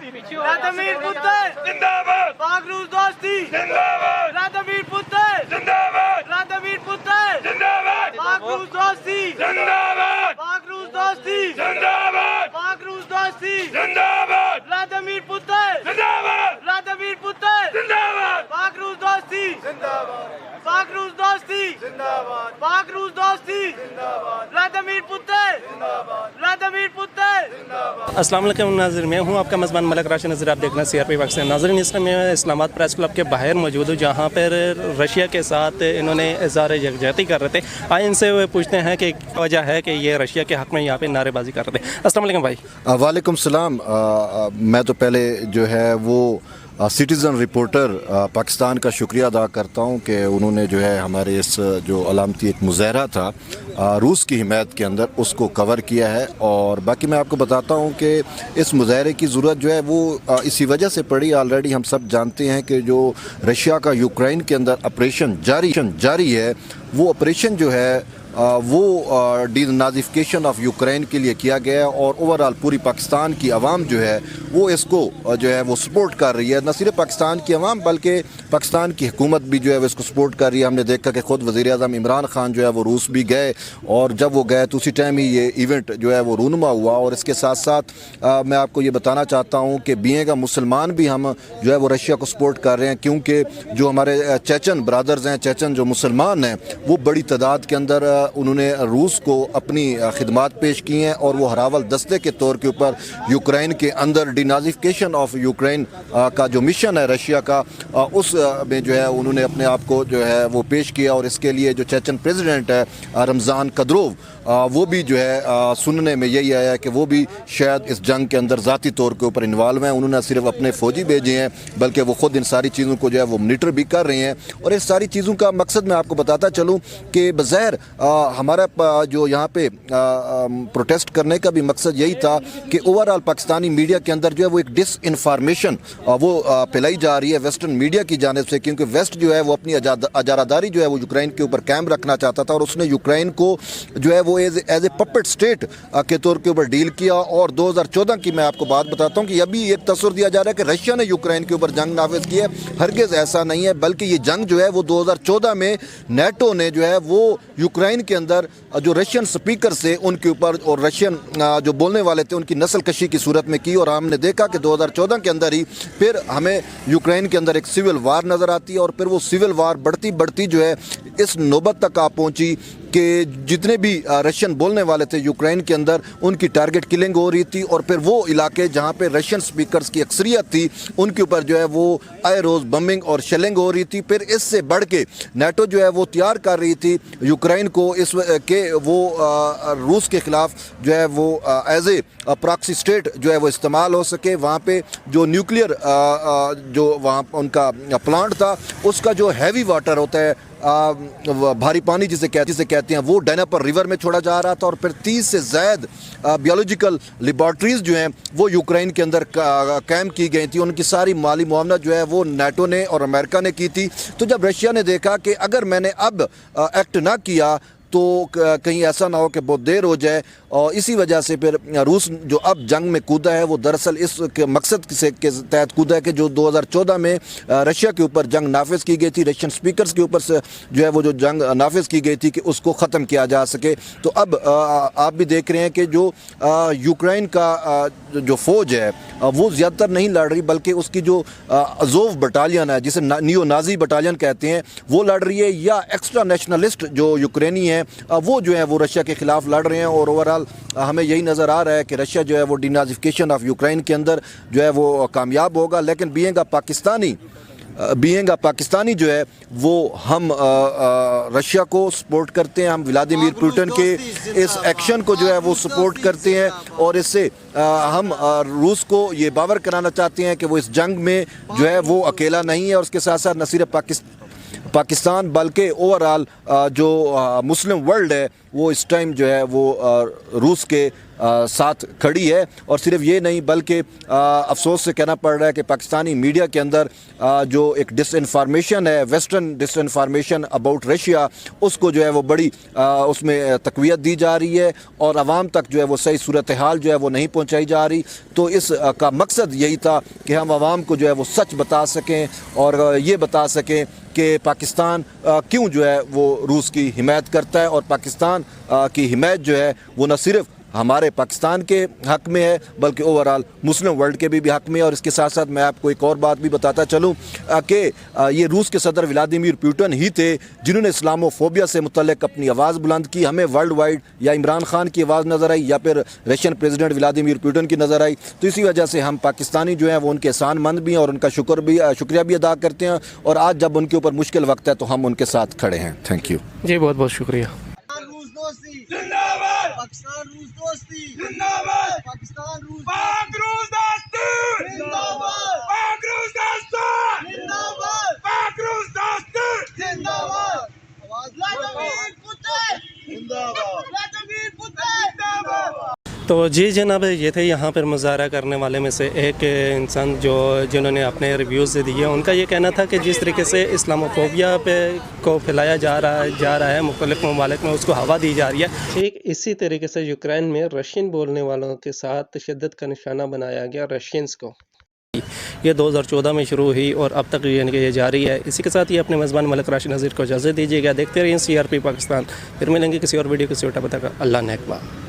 रादमीर पुत्र जिंदाबाद, पाक रूस दोस्ती जिंदाबाद, रादमीर पुत्र जिंदाबाद, रादमीर पुत्र जिंदाबाद, पाक रूस दोस्ती जिंदाबाद, पाक रूस दोस्ती जिंदाबाद, पाक रूस दोस्ती जिंदाबाद, रादमीर पुत्र जिंदाबाद, रादमीर पुत्र जिंदाबाद, पाक रूस दोस्ती जिंदाबाद, पाक रूस दोस्ती जिंदाबाद, पाक रूस दोस्ती जिंदाबाद, रादमीर पुत्र जिंदाबाद, रादमीर पुत्र जिंदाबाद। अस्सलाम वालेकुम नाज़रीन, मैं हूं आपका मेज़बान मलिक राशिद नज़र, आप देखना CRP पाकिस्तान। नाज़रीन, इस समय मैं इस्लामाबाद प्रेस क्लब के बाहर मौजूद हूं, जहां पर रशिया के साथ इन्होंने इज़हार यकजहती कर रहे थे। आइए इनसे पूछते हैं कि वजह है कि ये रशिया के हक़ में यहाँ पे नारेबाजी कर रहे थे। अस्सलाम वालेकुम भाई। वालेकुम सलाम। मैं तो पहले जो है वो सिटीज़न रिपोर्टर पाकिस्तान का शुक्रिया अदा करता हूँ कि उन्होंने जो है हमारे इस जो अलामती एक मुज़ाहरा था रूस की हिमायत के अंदर उसको कवर किया है। और बाकी मैं आपको बताता हूँ कि इस मुज़ाहरे की ज़रूरत जो है वो इसी वजह से पड़ी। ऑलरेडी हम सब जानते हैं कि जो रशिया का यूक्रेन के अंदर ऑपरेशन जारी है, वो ऑपरेशन जो है वो डीनाज़िफिकेशन ऑफ यूक्रेन के लिए किया गया है और ओवरऑल पूरी पाकिस्तान की आवाम जो है वो इसको जो है वो सपोर्ट कर रही है। न सिर्फ पाकिस्तान की आवाम बल्कि पाकिस्तान की हुकूमत भी जो है वो इसको सपोर्ट कर रही है। हमने देखा कि ख़ुद वज़ीर-ए-आज़म इमरान खान जो है वो रूस भी गए और जब वो गए तो उसी टाइम ही ये इवेंट जो है वो रूनुमा हुआ। और इसके साथ साथ मैं आपको ये बताना चाहता हूँ कि बीइंग मुसलमान भी हम जो है वो रशिया को सपोर्ट कर रहे हैं, क्योंकि जो हमारे चेचन ब्रदर्स हैं, चेचन जो मुसलमान हैं, वो बड़ी तादाद के अंदर उन्होंने रूस को अपनी खिदमात पेश की हैं और वो हरावल दस्ते के तौर के ऊपर यूक्रेन के अंदर डीनाज़िफिकेशन ऑफ यूक्रेन का जो मिशन है रशिया का, उस में जो है उन्होंने अपने आप को जो है वो पेश किया। और इसके लिए जो चेचन प्रेसिडेंट है रमज़ान कदरोव, वो भी जो है सुनने में यही आया है कि वो भी शायद इस जंग के अंदर ज़ाती तौर के ऊपर इन्वॉल्व हैं। उन्होंने सिर्फ अपने फ़ौजी भेजे हैं बल्कि वो ख़ुद इन सारी चीज़ों को जो है वो मॉनिटर भी कर रहे हैं। और इस सारी चीज़ों का मकसद मैं आपको बताता चलूँ कि बज़ाहिर हमारा जो यहाँ पे प्रोटेस्ट करने का भी मकसद यही था कि ओवरऑल पाकिस्तानी मीडिया के अंदर जो है वो एक डिसइन्फॉर्मेशन वो फैलाई जा रही है वेस्टर्न मीडिया की जानिब से, क्योंकि वेस्ट जो है वो अपनी अजारादारी जो है वो यूक्रेन के ऊपर कायम रखना चाहता था और उसने यूक्रेन को जो है वो एज ए पपेट स्टेट के तौर के ऊपर डील किया। और 2014 की मैं आपको बात बताता हूँ कि अभी एक तस्वर दिया जा रहा है कि रशिया ने यूक्रेन के ऊपर जंग नाफिज की है। हरगिज़ ऐसा नहीं है, बल्कि ये जंग जो है वो 2014 में नेटो ने जो है वो यूक्रेन के अंदर जो रशियन स्पीकर से उनके ऊपर और रशियन जो बोलने वाले थे उनकी नस्ल कशी की सूरत में की। और हमने देखा कि 2014 के अंदर ही फिर हमें यूक्रेन के अंदर एक सिविल वार नज़र आती है और फिर वो सिविल वार बढ़ती जो है इस नौबत तक आ पहुंची कि जितने भी रशियन बोलने वाले थे यूक्रेन के अंदर उनकी टारगेट किलिंग हो रही थी। और फिर वो इलाके जहाँ पे रशियन स्पीकर्स की अक्सरियत थी उनके ऊपर जो है वो आए रोज़ बम्बिंग और शेलिंग हो रही थी। फिर इससे बढ़ के नेटो जो है वो तैयार कर रही थी यूक्रेन को इस के वो रूस के ख़िलाफ़ जो है वो एज ए प्रॉक्सी स्टेट जो है वो इस्तेमाल हो सके। वहाँ पे जो न्यूक्लियर जो वहाँ उनका प्लांट था उसका जो हैवी वाटर होता है भारी पानी जिसे कहते हैं वो डैनापर रिवर में छोड़ा जा रहा था। और फिर 30 से ज़ायद बायोलॉजिकल लेबॉर्ट्रीज़ जो हैं वो यूक्रेन के अंदर कायम की गई थी। उनकी सारी माली मुआवनत जो है वो नेटो ने और अमेरिका ने की थी। तो जब रशिया ने देखा कि अगर मैंने अब एक्ट ना किया तो कहीं ऐसा ना हो कि बहुत देर हो जाए, और इसी वजह से फिर रूस जो अब जंग में कूदा है वो दरअसल इस मकसद से के तहत कूदा है कि जो 2014 में रशिया के ऊपर जंग नाफिज की गई थी, रशियन स्पीकर्स के ऊपर से जो है वो जो जंग नाफिज की गई थी कि उसको ख़त्म किया जा सके। तो अब आप भी देख रहे हैं कि जो यूक्रेन का जो फ़ौज है वो ज़्यादातर नहीं लड़ रही, बल्कि उसकी जो अज़ोव बटालियन है जिसे नियो नाजी बटालियन कहते हैं वो लड़ रही है, या एक्स्ट्रा नेशनलिस्ट जो यूक्रेनी है वो जो है वो रशिया के ख़िलाफ़ लड़ रहे हैं। और ओवरऑल हमें यही नज़र आ रहा है कि रशिया जो है वो डीनाज़िफिकेशन ऑफ यूक्रेन के अंदर जो है वो कामयाब होगा। लेकिन बीइंग पाकिस्तानी जो है वो हम रशिया को सपोर्ट करते हैं, हम व्लादिमीर पुतिन के इस एक्शन को जो है वो सपोर्ट करते हैं। और इससे हम रूस को ये बावर कराना चाहते हैं कि वो इस जंग में जो है वो अकेला नहीं है। और उसके साथ साथ न सिर्फ पाकिस्तान बल्कि ओवरऑल जो मुस्लिम वर्ल्ड है وہ اس ٹائم جو ہے وہ روس کے ساتھ کھڑی ہے. اور صرف یہ نہیں بلکہ افسوس سے کہنا پڑ رہا ہے کہ پاکستانی میڈیا کے اندر جو ایک ڈس انفارمیشن ہے، western disinformation about Russia, اس کو جو ہے وہ بڑی اس میں تقویت دی جا رہی ہے اور عوام تک جو ہے وہ صحیح صورتحال جو ہے وہ نہیں پہنچائی جا رہی. تو اس کا مقصد یہی تھا کہ ہم عوام کو جو ہے وہ سچ بتا سکیں اور یہ بتا سکیں کہ پاکستان کیوں جو ہے وہ روس کی حمایت کرتا ہے، اور پاکستان کی حمایت جو ہے وہ نہ صرف ہمارے پاکستان کے حق میں ہے بلکہ اوورال مسلم ورلڈ کے بھی حق میں ہے. اور اس کے ساتھ ساتھ میں آپ کو ایک اور بات بھی بتاتا چلوں کہ یہ روس کے صدر ولادیمیر پوٹن ہی تھے جنہوں نے اسلامو فوبیا سے متعلق اپنی آواز بلند کی. ہمیں ورلڈ وائڈ یا عمران خان کی آواز نظر آئی یا پھر رشین پریزیڈنٹ ولادیمیر پوٹن کی نظر آئی. تو اسی وجہ سے ہم پاکستانی جو ہیں وہ ان کے احسان مند بھی ہیں اور ان کا شکریہ بھی ادا کرتے ہیں. اور آج جب ان کے اوپر مشکل وقت ہے تو ہم ان کے ساتھ کھڑے ہیں. تھینک یو جی، بہت بہت شکریہ. روس دوستی زندہ باد. پاکستان روس دوستی زندہ باد. پاکستان روس پاک روس دوستی زندہ باد. پاک روس دوستی زندہ باد. پاک روس دوستی زندہ باد. ولادیمیر پوتن زندہ باد. ولادیمیر پوتن زندہ باد. تو جی جناب، یہ تھے یہاں پر مظاہرہ کرنے والے میں سے ایک انسان جنہوں نے اپنے ریویوز دیے. ان کا یہ کہنا تھا کہ جس طریقے سے اسلامو فوبیا کو پھیلایا جا رہا ہے مختلف ممالک میں، اس کو ہوا دی جا رہی ہے، ٹھیک اسی طریقے سے یوکرین میں رشین بولنے والوں کے ساتھ تشدد کا نشانہ بنایا گیا رشینز کو. یہ 2014 میں شروع ہوئی اور اب تک یعنی کہ یہ جاری ہے. اسی کے ساتھ یہ اپنے میزبان ملک راشد نذیر کو اجازت دیجیے گا. دیکھتے رہیے CRP پاکستان. پھر ملیں گے کسی اور ویڈیو کسی اور ٹاپک. اللہ نے اکبر.